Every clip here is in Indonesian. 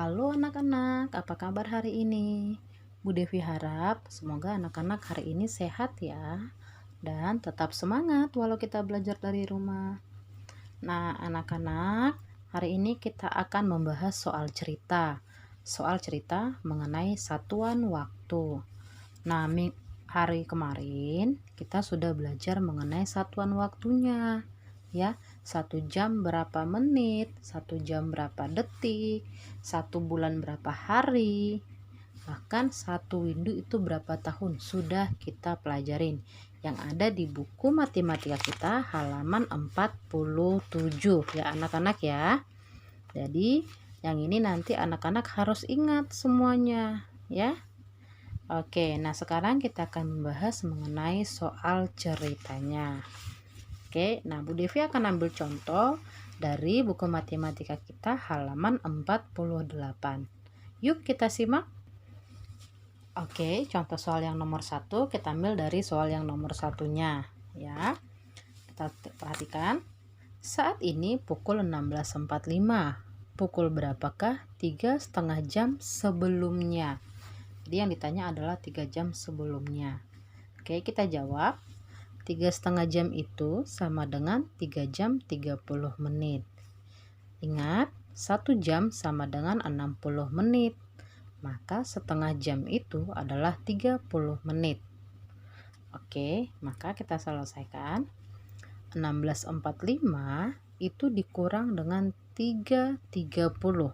Halo anak-anak, apa kabar hari ini? Bu Devi harap semoga anak-anak hari ini sehat ya, dan tetap semangat walau kita belajar dari rumah. Nah, anak-anak, hari ini kita akan membahas soal cerita. Soal cerita mengenai satuan waktu. Nah, hari kemarin kita sudah belajar mengenai satuan waktunya. Ya, 1 jam berapa menit, 1 jam berapa detik, 1 bulan berapa hari, bahkan 1 windu itu berapa tahun sudah kita pelajarin yang ada di buku matematika kita halaman 47 ya anak-anak ya. Jadi yang ini nanti anak-anak harus ingat semuanya ya. Oke, nah sekarang kita akan membahas mengenai soal ceritanya. Oke, nah Bu Devi akan ambil contoh dari buku matematika kita halaman 48. Yuk kita simak. Oke, contoh soal yang nomor 1 kita ambil dari soal yang nomor satunya ya. Kita perhatikan. Saat ini pukul 16.45. Pukul berapakah 3,5 jam sebelumnya? Jadi yang ditanya adalah 3 jam sebelumnya. Oke, kita jawab. 3,5 jam itu sama dengan 3 jam 30 menit. Ingat, 1 jam sama dengan 60 menit. Maka setengah jam itu adalah 30 menit. Oke, maka kita selesaikan. 16.45 itu dikurang dengan 3.30.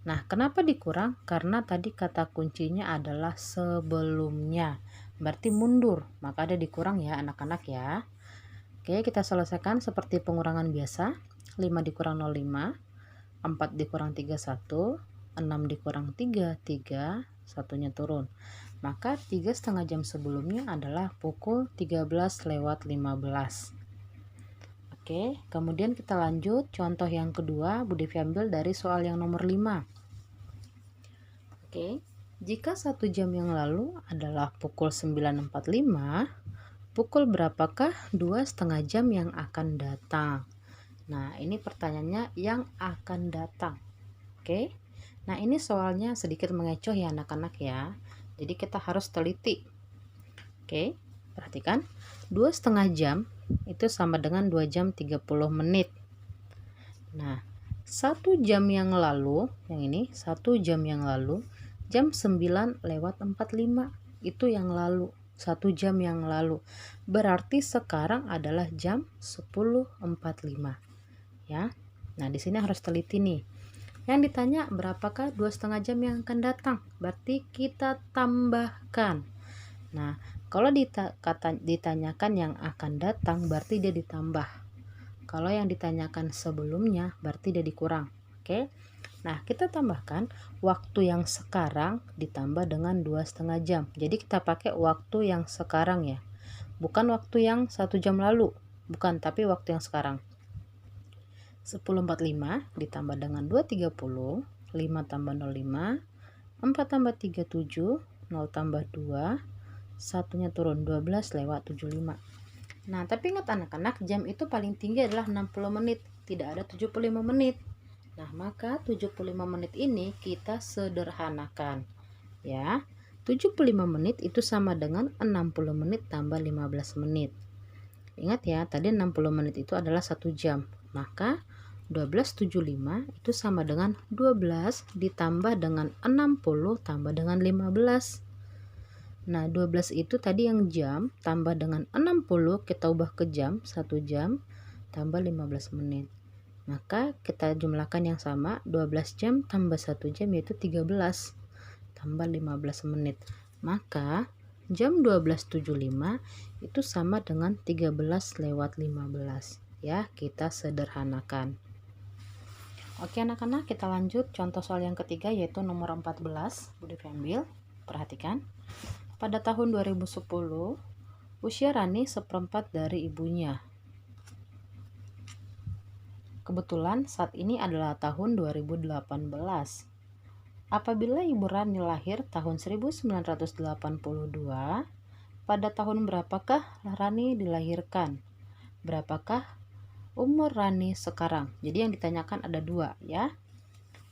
Nah, kenapa dikurang? Karena tadi kata kuncinya adalah sebelumnya. Berarti mundur, maka ada dikurang ya anak-anak ya. Oke, kita selesaikan seperti pengurangan biasa. 5 dikurang 0,5, 4 dikurang 3, 1, 6 dikurang 3, 3, satunya turun. Maka 3,5 jam sebelumnya adalah pukul 13:15. Oke, kemudian kita lanjut contoh yang kedua. Bu Devi ambil dari soal yang nomor 5. Oke, jika 1 jam yang lalu adalah pukul 9.45, pukul berapakah 2,5 jam yang akan datang? Nah, ini pertanyaannya yang akan datang. Oke, nah ini soalnya sedikit mengecoh ya anak-anak ya. Jadi kita harus teliti. Oke, perhatikan. 2,5 jam itu sama dengan 2 jam 30 menit. Nah, 1 jam yang lalu, yang ini 1 jam yang lalu, jam 9:45 itu yang lalu, 1 jam yang lalu. Berarti sekarang adalah jam 10.45 ya. Nah, di sini harus teliti nih. Yang ditanya berapakah 2,5 jam yang akan datang? Berarti kita tambahkan. Nah, kalau ditanyakan yang akan datang berarti dia ditambah. Kalau yang ditanyakan sebelumnya berarti dia dikurang. Oke. Nah, kita tambahkan waktu yang sekarang ditambah dengan 2,5 jam. Jadi kita pakai waktu yang sekarang ya. Bukan waktu yang 1 jam lalu. Bukan, tapi waktu yang sekarang. 10.45 ditambah dengan 2.30, 5 tambah 05, 4 tambah 3 7, 0 tambah 2, satunya turun 12:75. Nah, tapi ingat anak-anak, jam itu paling tinggi adalah 60 menit, tidak ada 75 menit. Nah, maka 75 menit ini kita sederhanakan ya. 75 menit itu sama dengan 60 menit tambah 15 menit. Ingat ya, tadi 60 menit itu adalah 1 jam. Maka 12,75 itu sama dengan 12 ditambah dengan 60 tambah dengan 15. Nah, 12 itu tadi yang jam, tambah dengan 60 kita ubah ke jam, 1 jam tambah 15 menit. Maka kita jumlahkan yang sama, 12 jam tambah 1 jam yaitu 13 tambah 15 menit. Maka jam 12.75 itu sama dengan 13:15 ya, kita sederhanakan. Oke anak-anak, kita lanjut contoh soal yang ketiga yaitu nomor 14. Bu Devi ambil, perhatikan. Pada tahun 2010, usia Rani seperempat dari ibunya. Kebetulan saat ini adalah tahun 2018. Apabila ibu Rani lahir tahun 1982, pada tahun berapakah Rani dilahirkan? Berapakah umur Rani sekarang? Jadi yang ditanyakan ada 2 ya.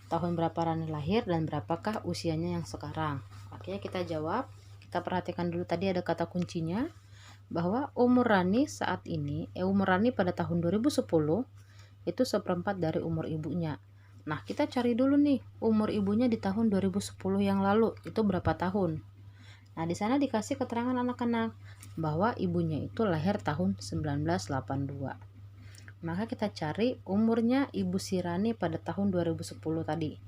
tahun berapa Rani lahir dan berapakah usianya yang sekarang? Oke, kita jawab. Kita perhatikan dulu tadi ada kata kuncinya bahwa umur Rani saat ini, umur Rani pada tahun 2010 itu seperempat dari umur ibunya. Nah, kita cari dulu nih umur ibunya di tahun 2010 yang lalu itu berapa tahun. Nah, di sana dikasih keterangan anak-anak bahwa ibunya itu lahir tahun 1982. Maka kita cari umurnya ibu Sirani pada tahun 2010 tadi,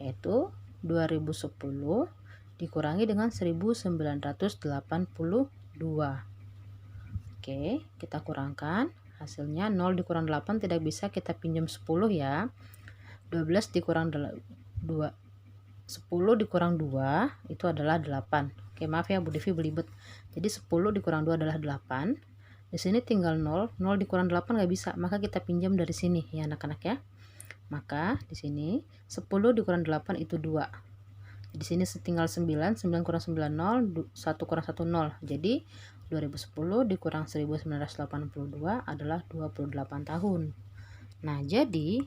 yaitu 2010 dikurangi dengan 1982. Oke, kita kurangkan. Hasilnya 0 dikurang 8 tidak bisa, kita pinjam 10 ya. 12 dikurang 2, 10 dikurang 2 itu adalah 8. Oke, maaf ya Bu Devi belibet. Jadi 10 dikurang 2 adalah 8. Di sini tinggal 0. 0 dikurang 8 nggak bisa, maka kita pinjam dari sini ya anak-anak ya. Maka di sini 10 dikurang 8 itu 2. Di sini tinggal 9. 9 kurang 9 0, 1 kurang 1 0. Jadi 2010 dikurang 1982 adalah 28 tahun. Nah, jadi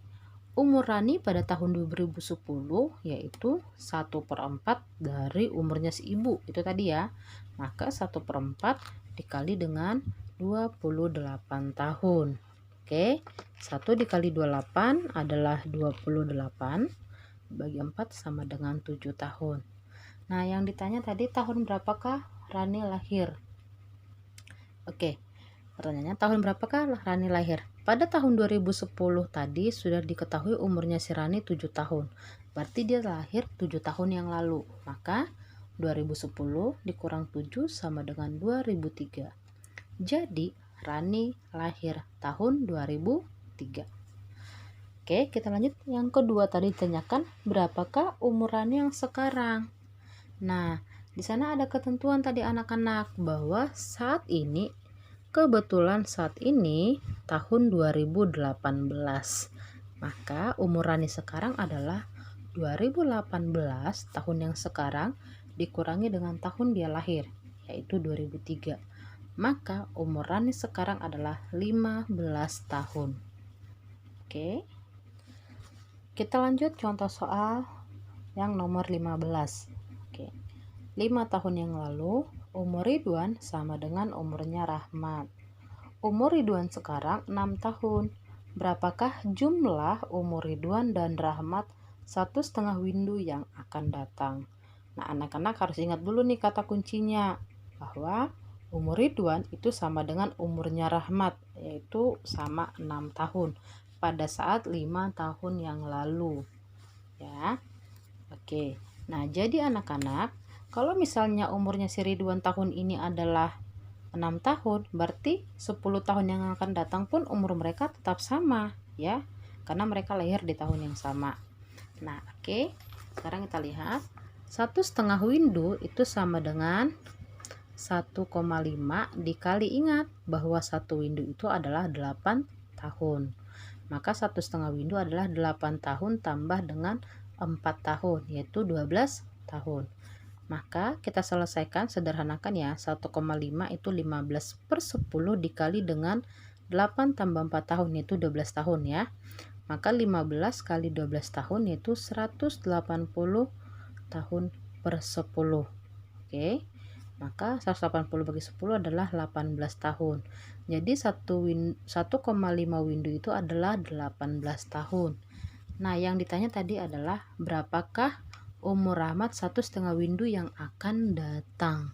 umur Rani pada tahun 2010 yaitu 1/4 dari umurnya si ibu itu tadi ya. Maka 1/4 dikali dengan 28 tahun. Oke, 1 dikali 28 adalah 28, bagi 4 sama dengan 7 tahun. Nah, yang ditanya tadi tahun berapakah Rani lahir? Oke, pertanyaannya tahun berapakah Rani lahir? Pada tahun 2010 tadi sudah diketahui umurnya si Rani 7 tahun. Berarti dia lahir 7 tahun yang lalu. Maka 2010 dikurang 7 sama dengan 2003. Jadi Rani lahir tahun 2003. Oke, kita lanjut. Yang kedua tadi ditanyakan berapakah umur Rani yang sekarang? Nah, di sana ada ketentuan tadi anak-anak bahwa kebetulan saat ini tahun 2018. Maka umur Rani sekarang adalah 2018, tahun yang sekarang dikurangi dengan tahun dia lahir, yaitu 2003. Maka umur Rani sekarang adalah 15 tahun. Oke. Kita lanjut contoh soal yang nomor 15. 5 tahun yang lalu, umur Ridwan sama dengan umurnya Rahmat. Umur Ridwan sekarang 6 tahun. Berapakah jumlah umur Ridwan dan Rahmat 1,5 windu yang akan datang? Nah, anak-anak harus ingat dulu nih kata kuncinya, bahwa umur Ridwan itu sama dengan umurnya Rahmat, yaitu sama 6 tahun pada saat 5 tahun yang lalu. Ya. Oke. Nah, jadi anak-anak, kalau misalnya umurnya si Ridwan tahun ini adalah 6 tahun, berarti 10 tahun yang akan datang pun umur mereka tetap sama ya, karena mereka lahir di tahun yang sama. Nah, oke. Sekarang kita lihat 1,5 windu itu sama dengan 1,5 dikali, ingat bahwa 1 windu itu adalah 8 tahun. Maka 1,5 windu adalah 8 tahun tambah dengan 4 tahun, yaitu 12 tahun. Maka kita selesaikan, sederhanakan ya. 1,5 itu 15/10 dikali dengan 8 tambah 4 tahun, yaitu 12 tahun ya. Maka 15 kali 12 tahun yaitu 180 tahun per 10. Oke. Maka 180 bagi 10 adalah 18 tahun. Jadi 1,5 windu itu adalah 18 tahun. Nah, yang ditanya tadi adalah berapakah umur Rahmat 1,5 windu yang akan datang.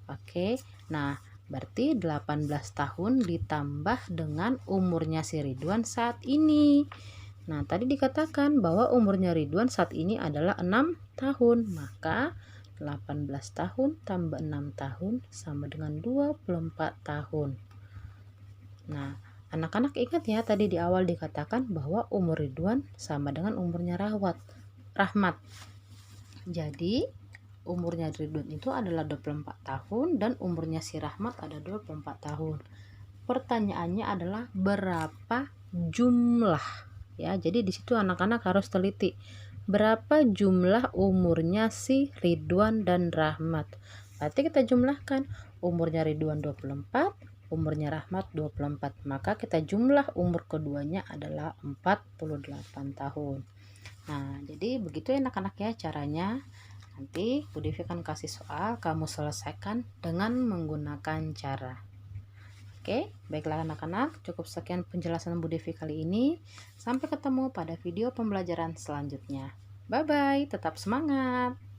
Oke. Nah, berarti 18 tahun ditambah dengan umurnya si Ridwan saat ini. Nah, tadi dikatakan bahwa umurnya Ridwan saat ini adalah 6 tahun. Maka 18 tahun tambah 6 tahun sama dengan 24 tahun. Nah, anak-anak ingat ya, tadi di awal dikatakan bahwa umur Ridwan sama dengan umurnya Rahmat. Jadi umurnya Ridwan itu adalah 24 tahun dan umurnya si Rahmat ada 24 tahun. Pertanyaannya adalah berapa jumlah ya. Jadi di situ anak-anak harus teliti berapa jumlah umurnya si Ridwan dan Rahmat. Berarti kita jumlahkan, umurnya Ridwan 24, umurnya Rahmat 24. Maka kita jumlah umur keduanya adalah 48 tahun. Nah, jadi begitu ya anak-anak ya caranya. Nanti Bu Devi akan kasih soal, kamu selesaikan dengan menggunakan cara. Oke, baiklah anak-anak, cukup sekian penjelasan Bu Devi kali ini. Sampai ketemu pada video pembelajaran selanjutnya. Bye-bye, tetap semangat!